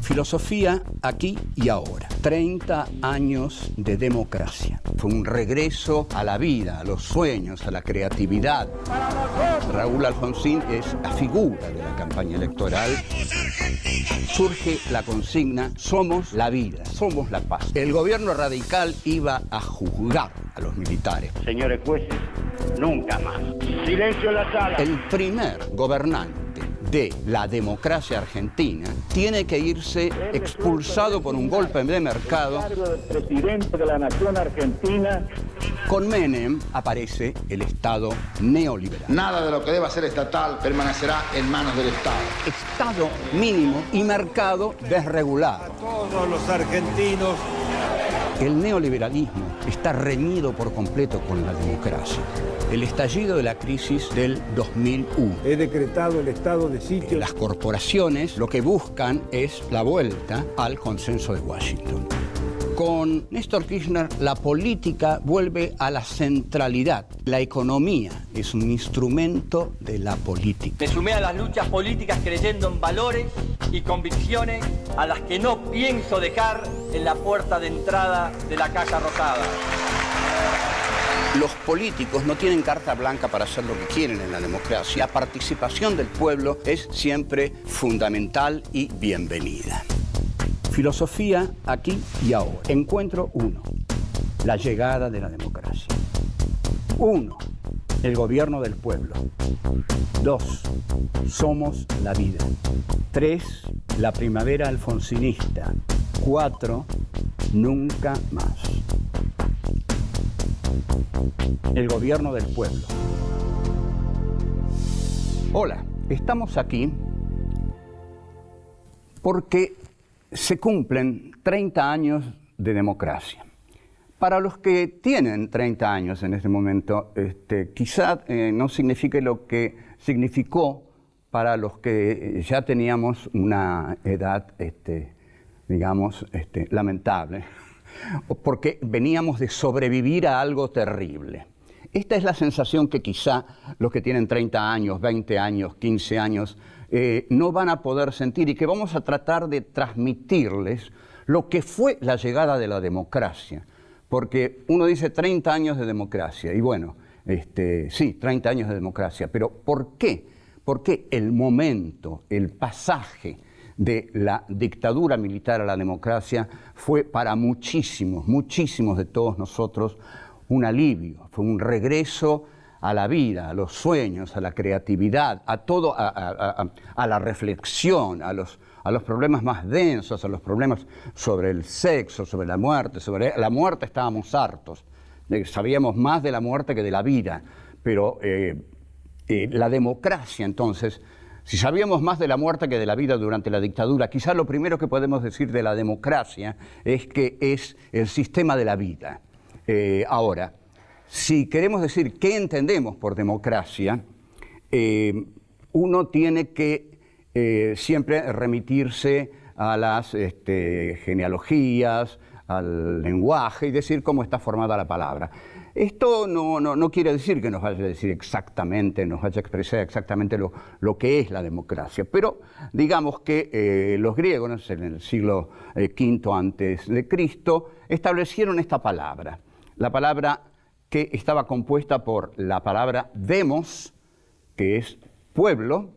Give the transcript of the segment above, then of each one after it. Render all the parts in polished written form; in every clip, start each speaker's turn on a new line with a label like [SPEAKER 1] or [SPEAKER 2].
[SPEAKER 1] Filosofía aquí y ahora. 30 años de democracia. Fue un regreso a la vida, a los sueños, a la creatividad. Raúl Alfonsín es la figura de la campaña electoral. Surge la consigna: somos la vida, somos la paz. El gobierno radical iba a juzgar a los militares.
[SPEAKER 2] Señores jueces, nunca más. Silencio en la sala.
[SPEAKER 1] El primer gobernante de la democracia argentina tiene que irse expulsado por un golpe de mercado.
[SPEAKER 2] Del presidente de la nación argentina.
[SPEAKER 1] Con Menem aparece el Estado neoliberal.
[SPEAKER 3] Nada de lo que deba ser estatal permanecerá en manos del Estado.
[SPEAKER 1] Estado mínimo y mercado desregulado.
[SPEAKER 4] A todos los argentinos.
[SPEAKER 1] El neoliberalismo está reñido por completo con la democracia. El estallido de la crisis del 2001.
[SPEAKER 4] He decretado el estado de sitio.
[SPEAKER 1] Las corporaciones lo que buscan es la vuelta al consenso de Washington. Con Néstor Kirchner, la política vuelve a la centralidad. La economía es un instrumento de la política.
[SPEAKER 5] Me sumé a las luchas políticas creyendo en valores y convicciones a las que no pienso dejar en la puerta de entrada de la Casa Rosada.
[SPEAKER 1] Los políticos no tienen carta blanca para hacer lo que quieren en la democracia. La participación del pueblo es siempre fundamental y bienvenida. Filosofía aquí y ahora. Encuentro 1. La llegada de la democracia. 1. El gobierno del pueblo. 2. Somos la vida. 3. La primavera alfonsinista. 4. Nunca más. El gobierno del pueblo. Hola, estamos aquí porque se cumplen 30 años de democracia. Para los que tienen 30 años en este momento, quizá no signifique lo que significó para los que ya teníamos una edad, lamentable, porque veníamos de sobrevivir a algo terrible. Esta es la sensación que quizá los que tienen 30 años, 20 años, 15 años, no van a poder sentir, y que vamos a tratar de transmitirles lo que fue la llegada de la democracia. Porque uno dice 30 años de democracia, y bueno, sí, 30 años de democracia, pero ¿por qué? ¿Por qué el momento, el pasaje de la dictadura militar a la democracia fue para muchísimos, muchísimos de todos nosotros un alivio, fue un regreso a la vida, a los sueños, a la creatividad, a todo, a la reflexión, a los problemas más densos, a los problemas sobre el sexo, sobre la muerte. Sobre la muerte estábamos hartos, sabíamos más de la muerte que de la vida, pero la democracia entonces, si sabíamos más de la muerte que de la vida durante la dictadura, quizás lo primero que podemos decir de la democracia es que es el sistema de la vida. Ahora, si queremos decir qué entendemos por democracia, uno tiene que siempre remitirse a las genealogías, al lenguaje y decir cómo está formada la palabra. Esto no quiere decir que nos vaya a decir exactamente, nos vaya a expresar exactamente lo que es la democracia, pero digamos que los griegos en el siglo V antes de Cristo establecieron esta palabra, la palabra que estaba compuesta por la palabra demos, que es pueblo,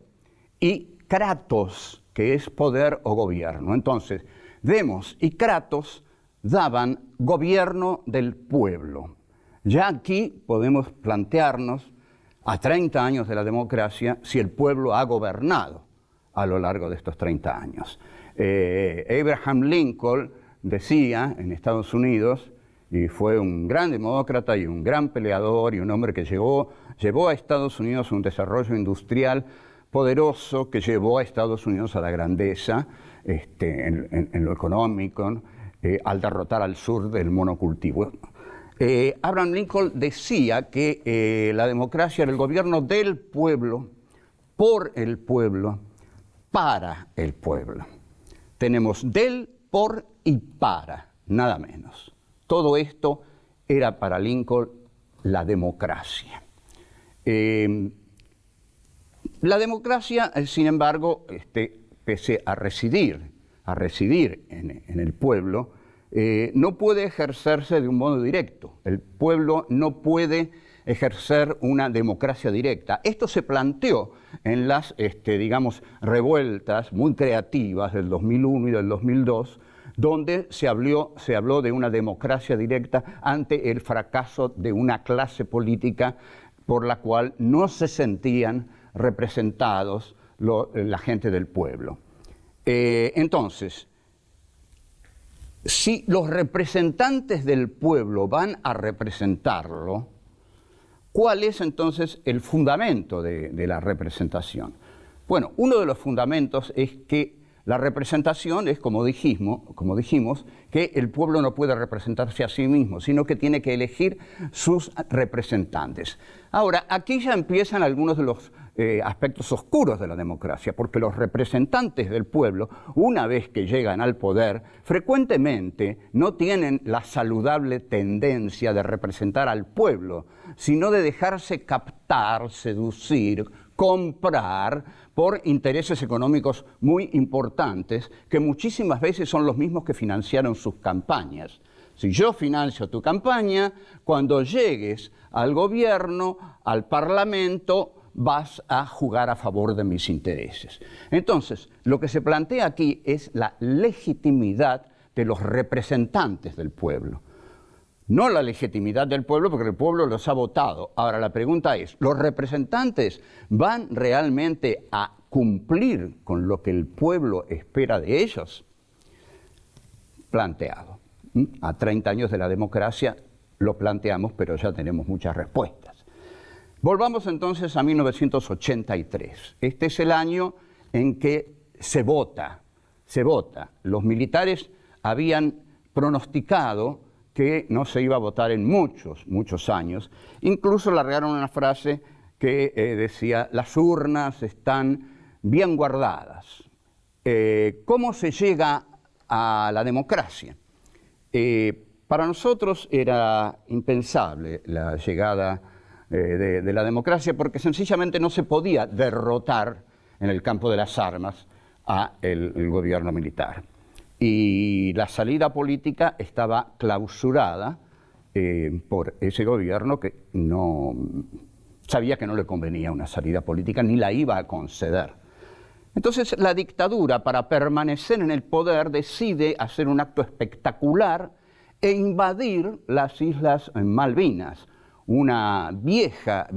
[SPEAKER 1] y kratos, que es poder o gobierno. Entonces, demos y kratos daban gobierno del pueblo. Ya aquí podemos plantearnos, a 30 años de la democracia, si el pueblo ha gobernado a lo largo de estos 30 años. Abraham Lincoln decía en Estados Unidos, y fue un gran demócrata y un gran peleador y un hombre que llevó a Estados Unidos un desarrollo industrial poderoso, que llevó a Estados Unidos a la grandeza en lo económico, al derrotar al sur del monocultivo. Abraham Lincoln decía que la democracia era el gobierno del pueblo, por el pueblo, para el pueblo. Tenemos del, por y para, nada menos. Todo esto era para Lincoln la democracia. La democracia, sin embargo, pese a residir a residir en el pueblo, no puede ejercerse de un modo directo. El pueblo no puede ejercer una democracia directa. Esto se planteó en las, digamos, revueltas muy creativas del 2001 y del 2002, donde se habló de una democracia directa ante el fracaso de una clase política por la cual no se sentían representados la gente del pueblo. Entonces, si los representantes del pueblo van a representarlo, ¿cuál es entonces el fundamento de la representación? Bueno, uno de los fundamentos es que la representación es, como dijimos, que el pueblo no puede representarse a sí mismo, sino que tiene que elegir sus representantes. Ahora, aquí ya empiezan algunos de los aspectos oscuros de la democracia, porque los representantes del pueblo, una vez que llegan al poder, frecuentemente no tienen la saludable tendencia de representar al pueblo, sino de dejarse captar, seducir, comprar por intereses económicos muy importantes, que muchísimas veces son los mismos que financiaron sus campañas. Si yo financio tu campaña, cuando llegues al gobierno, al parlamento, vas a jugar a favor de mis intereses. Entonces, lo que se plantea aquí es la legitimidad de los representantes del pueblo. No la legitimidad del pueblo, porque el pueblo los ha votado. Ahora, la pregunta es, ¿los representantes van realmente a cumplir con lo que el pueblo espera de ellos? Planteado. A 30 años de la democracia lo planteamos, pero ya tenemos muchas respuestas. Volvamos entonces a 1983. Este es el año en que se vota. Los militares habían pronosticado que no se iba a votar en muchos años. Incluso largaron una frase que decía, las urnas están bien guardadas. ¿Cómo se llega a la democracia? Para nosotros era impensable la llegada de la democracia, porque sencillamente no se podía derrotar en el campo de las armas a el gobierno militar. Y la salida política estaba clausurada por ese gobierno que no sabía que no le convenía una salida política ni la iba a conceder. Entonces la dictadura, para permanecer en el poder, decide hacer un acto espectacular e invadir las Islas Malvinas, una vieja,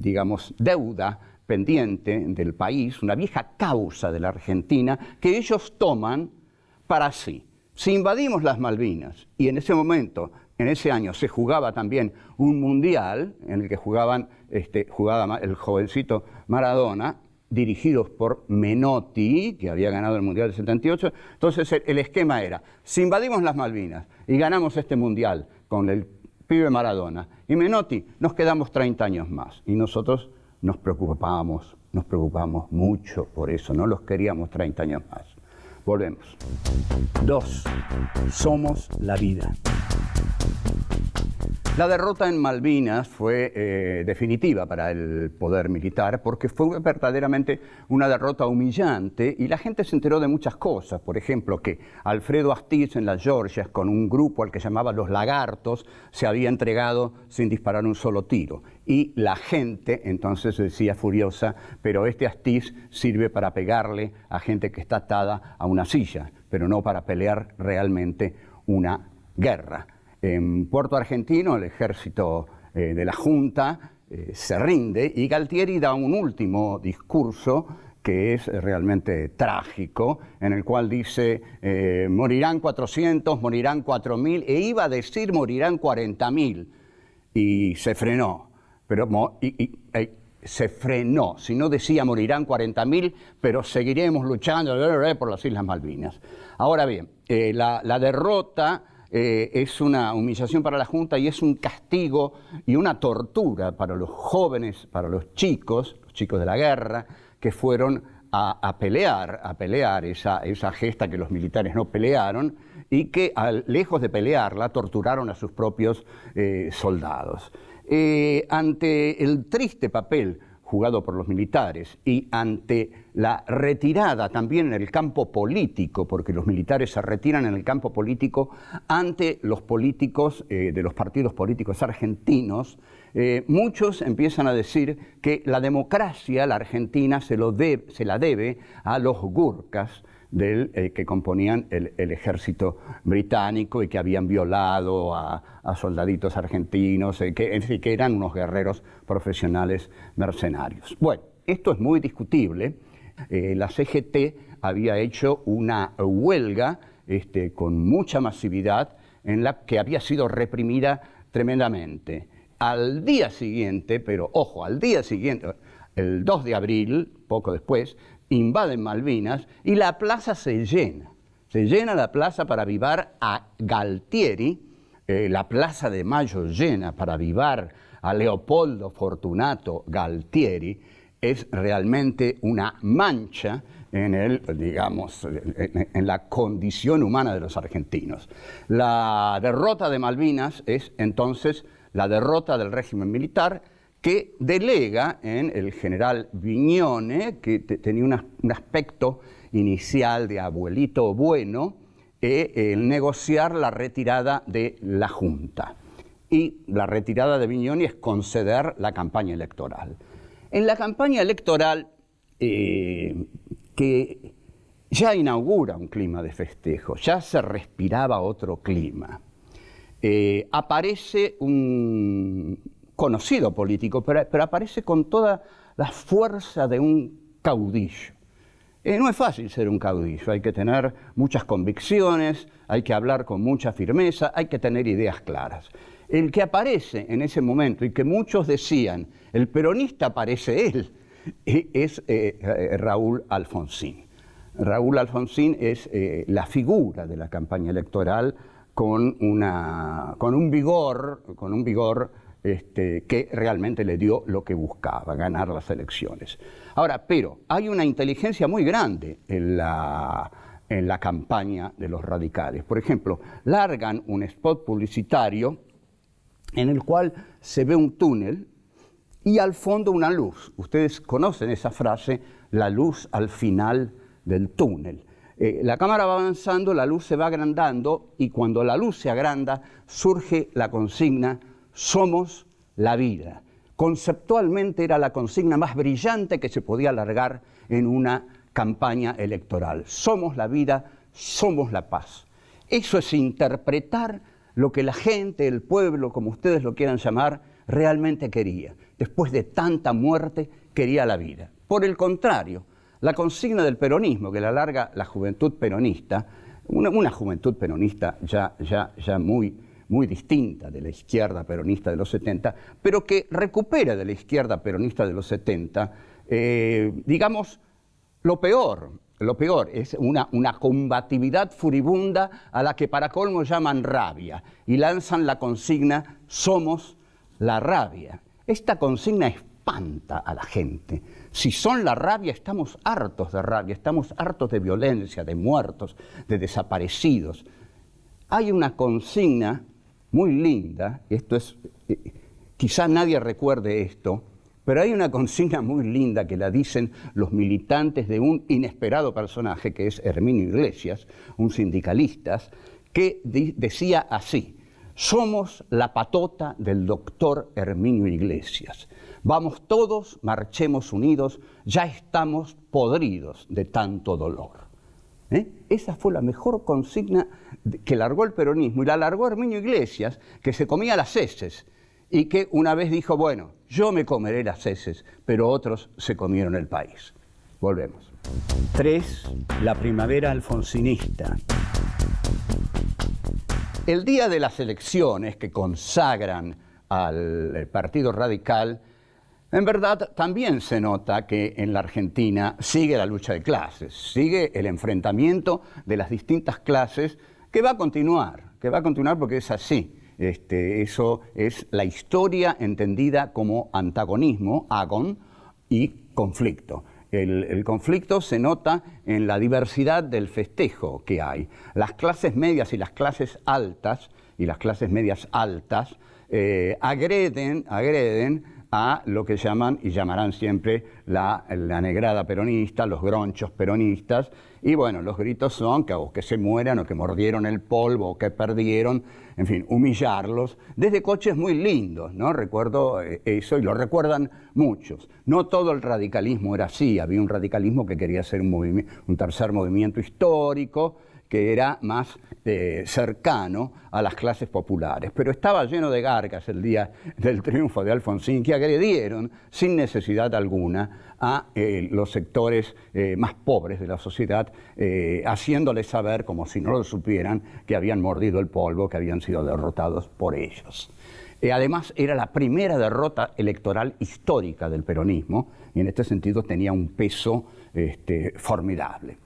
[SPEAKER 1] digamos, deuda pendiente del país, una vieja causa de la Argentina que ellos toman para sí. Si invadimos las Malvinas, y en ese momento, en ese año, se jugaba también un mundial en el que jugaba el jovencito Maradona, dirigidos por Menotti, que había ganado el Mundial del 78, entonces el esquema era, si invadimos las Malvinas y ganamos este mundial con el pibe Maradona y Menotti, nos quedamos 30 años más, y nosotros nos preocupábamos mucho por eso, no los queríamos 30 años más. Volvemos. 2. Somos la vida. La derrota en Malvinas fue definitiva para el poder militar, porque fue verdaderamente una derrota humillante y la gente se enteró de muchas cosas. Por ejemplo, que Alfredo Astiz en las Georgias, con un grupo al que llamaba Los Lagartos, se había entregado sin disparar un solo tiro. Y la gente entonces decía furiosa, pero este Astiz sirve para pegarle a gente que está atada a una silla, pero no para pelear realmente una guerra. En Puerto Argentino, el ejército de la Junta se rinde y Galtieri da un último discurso que es realmente trágico, en el cual dice, morirán 400, morirán 4.000, e iba a decir morirán 40.000, y se frenó. Se frenó, si no decía morirán 40.000, pero seguiremos luchando por las Islas Malvinas. Ahora bien, la derrota es una humillación para la Junta y es un castigo y una tortura para los jóvenes, para los chicos de la guerra, que fueron a pelear esa gesta que los militares no pelearon y que, lejos de pelearla, torturaron a sus propios soldados. Ante el triste papel jugado por los militares y ante la retirada también en el campo político, porque los militares se retiran en el campo político ante los políticos de los partidos políticos argentinos, muchos empiezan a decir que la democracia, la Argentina, se la debe a los gurkas que componían el ejército británico y que habían violado a soldaditos argentinos, que eran unos guerreros profesionales mercenarios. Bueno, esto es muy discutible. La CGT había hecho una huelga con mucha masividad en la que había sido reprimida tremendamente. Al día siguiente, pero ojo, al día siguiente, el 2 de abril, poco después, invaden Malvinas y la plaza se llena. Se llena la plaza para avivar a Galtieri, la Plaza de Mayo llena para avivar a Leopoldo Fortunato Galtieri. Es realmente una mancha en la condición humana de los argentinos. La derrota de Malvinas es entonces la derrota del régimen militar, que delega en el general Vignone, que tenía un aspecto inicial de abuelito bueno, el negociar la retirada de la Junta. Y la retirada de Vignone es conceder la campaña electoral. En la campaña electoral, que ya inaugura un clima de festejo, ya se respiraba otro clima, aparece un conocido político, pero aparece con toda la fuerza de un caudillo. No es fácil ser un caudillo, hay que tener muchas convicciones, hay que hablar con mucha firmeza, hay que tener ideas claras. El que aparece en ese momento y que muchos decían, el peronista parece él, es Raúl Alfonsín. Raúl Alfonsín es la figura de la campaña electoral con un vigor que realmente le dio lo que buscaba, ganar las elecciones. Ahora, pero hay una inteligencia muy grande en la campaña de los radicales. Por ejemplo, largan un spot publicitario en el cual se ve un túnel y al fondo una luz. Ustedes conocen esa frase, la luz al final del túnel. La cámara va avanzando, la luz se va agrandando y cuando la luz se agranda surge la consigna "Somos la vida". Conceptualmente era la consigna más brillante que se podía alargar en una campaña electoral. Somos la vida, somos la paz. Eso es interpretar lo que la gente, el pueblo, como ustedes lo quieran llamar, realmente quería. Después de tanta muerte, quería la vida. Por el contrario, la consigna del peronismo, que la alarga la juventud peronista, una juventud peronista ya muy distinta de la izquierda peronista de los 70, pero que recupera de la izquierda peronista de los 70, digamos, lo peor es una combatividad furibunda a la que para colmo llaman rabia y lanzan la consigna "Somos la rabia". Esta consigna espanta a la gente. Si son la rabia, estamos hartos de rabia, estamos hartos de violencia, de muertos, de desaparecidos. Hay una consigna muy linda, esto es, quizá nadie recuerde esto, pero hay una consigna muy linda que la dicen los militantes de un inesperado personaje que es Herminio Iglesias, un sindicalista, que decía así: somos la patota del doctor Herminio Iglesias. Vamos todos, marchemos unidos, ya estamos podridos de tanto dolor. Esa fue la mejor consigna que largó el peronismo, y la largó Herminio Iglesias, que se comía las heces, y que una vez dijo, bueno, yo me comeré las heces, pero otros se comieron el país. Volvemos. 3. La primavera alfonsinista. El día de las elecciones que consagran al Partido Radical, en verdad también se nota que en la Argentina sigue la lucha de clases, sigue el enfrentamiento de las distintas clases que va a continuar porque es así. Eso es la historia entendida como antagonismo, agon, y conflicto. El conflicto se nota en la diversidad del festejo que hay. Las clases medias y las clases altas, y las clases medias altas, agreden a lo que llaman y llamarán siempre la negrada peronista, los gronchos peronistas, y bueno, los gritos son que o que se mueran, o que mordieron el polvo, o que perdieron, en fin, humillarlos, desde coches muy lindos, ¿no? Recuerdo eso, y lo recuerdan muchos. No todo el radicalismo era así, había un radicalismo que quería ser un tercer movimiento histórico, que era más cercano a las clases populares. Pero estaba lleno de garcas el día del triunfo de Alfonsín, que agredieron sin necesidad alguna a los sectores más pobres de la sociedad, haciéndoles saber, como si no lo supieran, que habían mordido el polvo, que habían sido derrotados por ellos. Además, era la primera derrota electoral histórica del peronismo, y en este sentido tenía un peso formidable.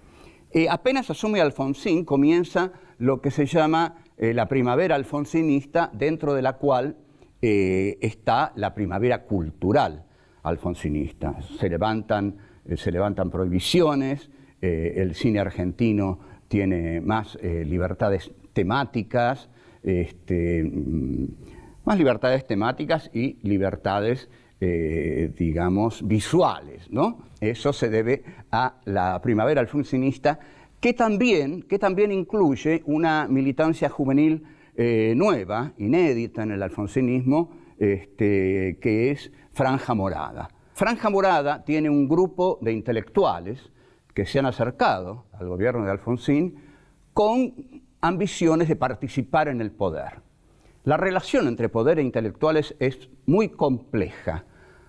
[SPEAKER 1] Apenas asume Alfonsín, comienza lo que se llama la primavera alfonsinista, dentro de la cual está la primavera cultural alfonsinista. Se levantan prohibiciones, el cine argentino tiene más libertades temáticas, y libertades digamos, visuales, ¿no? Eso se debe a la primavera alfonsinista, que también incluye una militancia juvenil nueva, inédita en el alfonsinismo, que es Franja Morada. Franja Morada tiene un grupo de intelectuales que se han acercado al gobierno de Alfonsín con ambiciones de participar en el poder. La relación entre poder e intelectuales es muy compleja,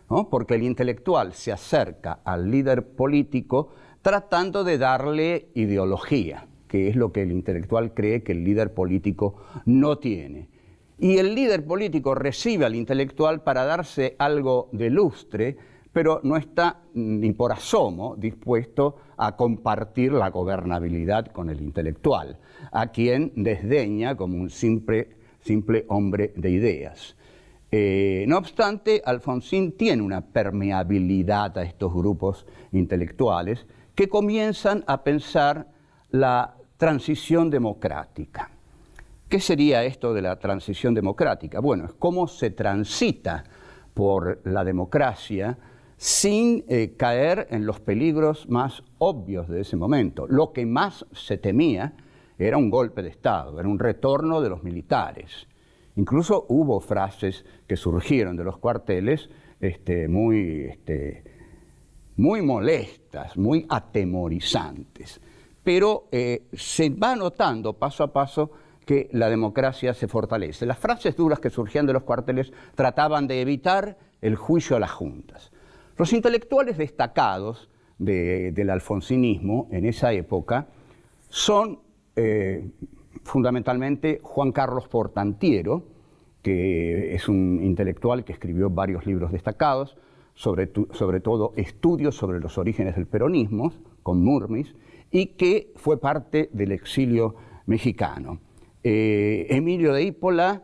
[SPEAKER 1] ¿no? Porque el intelectual se acerca al líder político tratando de darle ideología, que es lo que el intelectual cree que el líder político no tiene. Y el líder político recibe al intelectual para darse algo de lustre, pero no está ni por asomo dispuesto a compartir la gobernabilidad con el intelectual, a quien desdeña como un simple hombre de ideas. No obstante, Alfonsín tiene una permeabilidad a estos grupos intelectuales que comienzan a pensar la transición democrática. ¿Qué sería esto de la transición democrática? Bueno, es cómo se transita por la democracia sin caer en los peligros más obvios de ese momento. Lo que más se temía era un golpe de Estado, era un retorno de los militares. Incluso hubo frases que surgieron de los cuarteles muy molestas, muy atemorizantes. Pero se va notando paso a paso que la democracia se fortalece. Las frases duras que surgían de los cuarteles trataban de evitar el juicio a las juntas. Los intelectuales destacados del alfonsinismo en esa época son fundamentalmente Juan Carlos Portantiero, que es un intelectual que escribió varios libros destacados, sobre todo estudios sobre los orígenes del peronismo, con Murmis, y que fue parte del exilio mexicano. Emilio de Ippola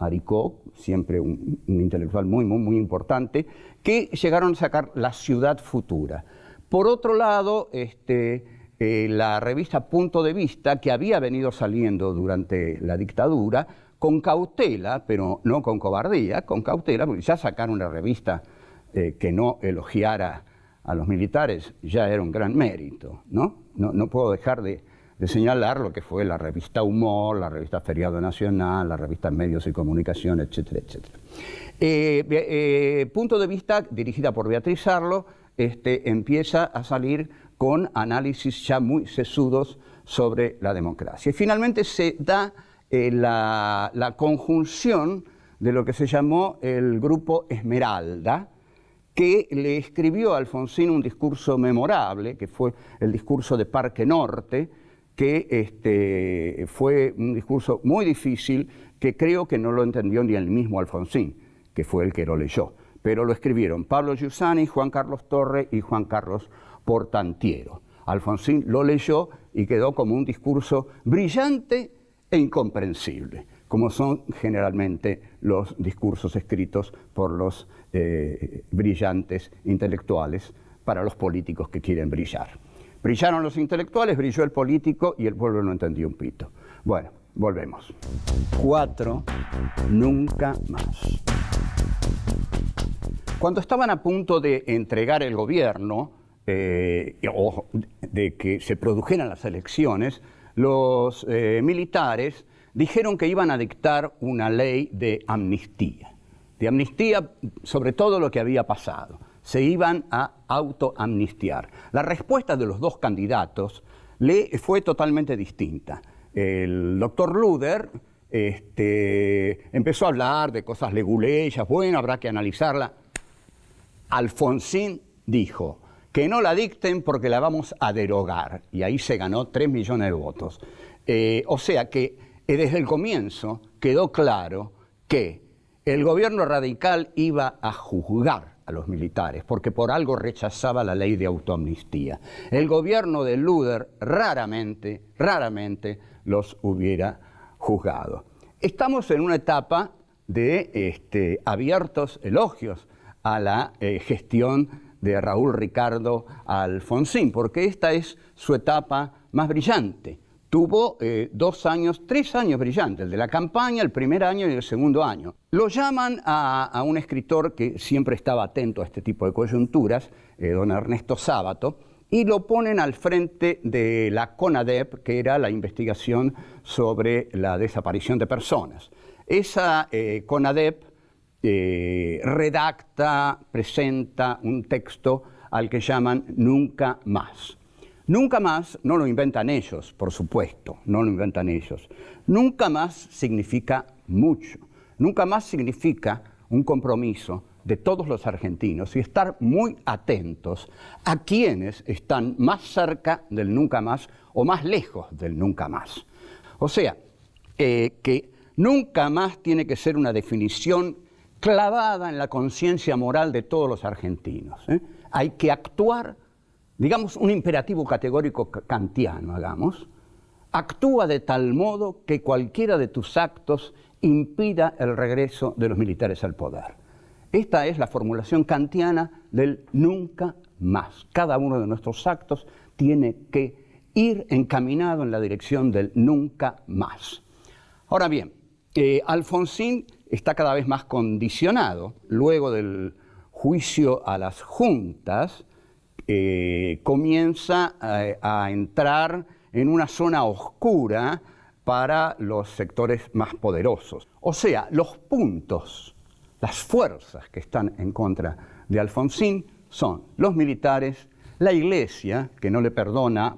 [SPEAKER 1] Aricó, siempre un intelectual muy importante, que llegaron a sacar La Ciudad Futura. Por otro lado, la revista Punto de Vista, que había venido saliendo durante la dictadura, con cautela, pero no con cobardía, con cautela, porque ya sacar una revista que no elogiara a los militares ya era un gran mérito, ¿no? No puedo dejar de señalar lo que fue la revista Humor, la revista Feriado Nacional, la revista Medios y Comunicación, etcétera, etcétera. Punto de Vista, dirigida por Beatriz Arlo, empieza a salir con análisis ya muy sesudos sobre la democracia. Y finalmente se da la conjunción de lo que se llamó el Grupo Esmeralda, que le escribió a Alfonsín un discurso memorable, que fue el discurso de Parque Norte, que fue un discurso muy difícil, que creo que no lo entendió ni el mismo Alfonsín, que fue el que lo leyó. Pero lo escribieron Pablo Giussani, Juan Carlos Torre y Juan Carlos Portantiero. Alfonsín lo leyó y quedó como un discurso brillante e incomprensible, como son generalmente los discursos escritos por los brillantes intelectuales para los políticos que quieren brillar. Brillaron los intelectuales, brilló el político y el pueblo no entendió un pito. Bueno, volvemos. 4, nunca más. Cuando estaban a punto de entregar el gobierno, o de que se produjeran las elecciones, los militares dijeron que iban a dictar una ley de amnistía sobre todo lo que había pasado. Se iban a autoamnistiar. La respuesta de los dos candidatos fue totalmente distinta. El doctor Luder empezó a hablar de cosas leguleyas, bueno, habrá que analizarla. Alfonsín dijo que no la dicten porque la vamos a derogar, y ahí se ganó 3 millones de votos. O sea que desde el comienzo quedó claro que el gobierno radical iba a juzgar a los militares, porque por algo rechazaba la ley de autoamnistía. El gobierno de Luder raramente los hubiera juzgado. Estamos en una etapa de abiertos elogios a la gestión de Raúl Ricardo Alfonsín, porque esta es su etapa más brillante. Tuvo 3 años brillantes, el de la campaña, el primer año y el segundo año. Lo llaman a un escritor que siempre estaba atento a este tipo de coyunturas, don Ernesto Sábato, y lo ponen al frente de la CONADEP, que era la investigación sobre la desaparición de personas. Esa CONADEP redacta, presenta un texto al que llaman Nunca Más. Nunca más no lo inventan ellos, por supuesto, no lo inventan ellos. Nunca más significa mucho. Nunca más significa un compromiso de todos los argentinos y estar muy atentos a quienes están más cerca del nunca más o más lejos del nunca más. O sea, que nunca más tiene que ser una definición clavada en la conciencia moral de todos los argentinos. Hay que actuar, digamos, un imperativo categórico kantiano, actúa de tal modo que cualquiera de tus actos impida el regreso de los militares al poder. Esta es la formulación kantiana del nunca más. Cada uno de nuestros actos tiene que ir encaminado en la dirección del nunca más. Ahora bien, Alfonsín está cada vez más condicionado. Luego del juicio a las juntas, comienza a entrar en una zona oscura para los sectores más poderosos. O sea, los puntos, las fuerzas que están en contra de Alfonsín son los militares, la Iglesia, que no le perdona,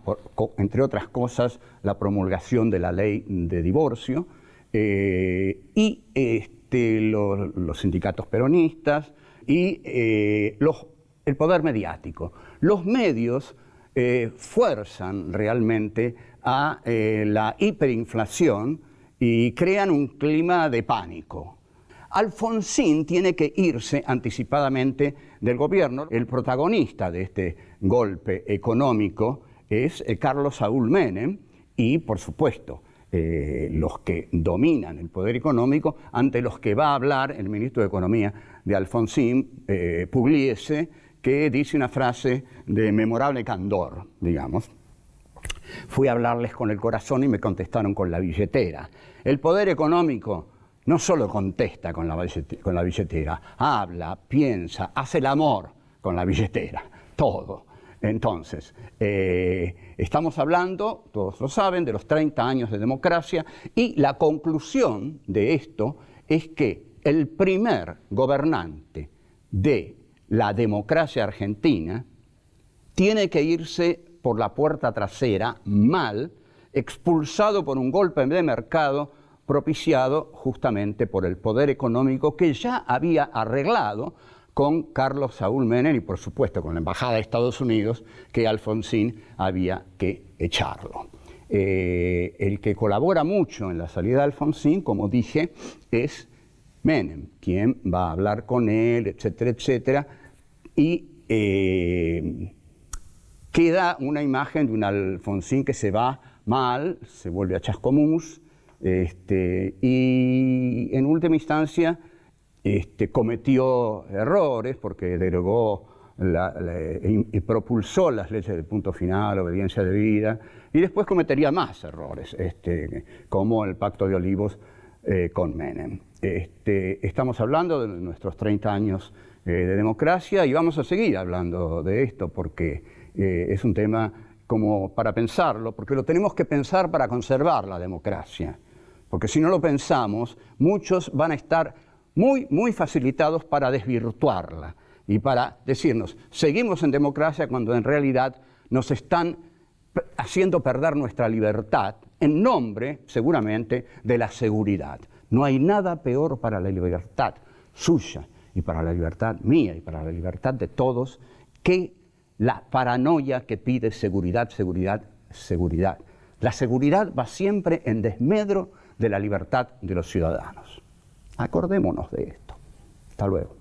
[SPEAKER 1] entre otras cosas, la promulgación de la ley de divorcio, y los sindicatos peronistas y el poder mediático. Los medios fuerzan realmente a la hiperinflación y crean un clima de pánico. Alfonsín tiene que irse anticipadamente del gobierno. El protagonista de este golpe económico es Carlos Saúl Menem y, por supuesto, los que dominan el poder económico, ante los que va a hablar el ministro de Economía de Alfonsín, Pugliese, que dice una frase de memorable candor, digamos. Fui a hablarles con el corazón y me contestaron con la billetera. El poder económico no solo contesta con la billetera, habla, piensa, hace el amor con la billetera, todo. Entonces, estamos hablando, todos lo saben, de los 30 años de democracia, y la conclusión de esto es que el primer gobernante de la democracia argentina tiene que irse por la puerta trasera, mal, expulsado por un golpe de mercado propiciado justamente por el poder económico que ya había arreglado con Carlos Saúl Menem y, por supuesto, con la Embajada de Estados Unidos, que Alfonsín había que echarlo. El que colabora mucho en la salida de Alfonsín, como dije, es Menem, quien va a hablar con él, etcétera, etcétera, y queda una imagen de un Alfonsín que se va mal, se vuelve a Chascomús, y en última instancia cometió errores porque derogó y propulsó las leyes del punto final, obediencia debida, y después cometería más errores, como el Pacto de Olivos con Menem. Estamos hablando de nuestros 30 años de democracia y vamos a seguir hablando de esto porque es un tema como para pensarlo, porque lo tenemos que pensar para conservar la democracia, porque si no lo pensamos, muchos van a estar muy facilitados para desvirtuarla y para decirnos, seguimos en democracia cuando en realidad nos están haciendo perder nuestra libertad en nombre, seguramente, de la seguridad. No hay nada peor para la libertad suya y para la libertad mía y para la libertad de todos que la paranoia que pide seguridad, seguridad, seguridad. La seguridad va siempre en desmedro de la libertad de los ciudadanos. Acordémonos de esto. Hasta luego.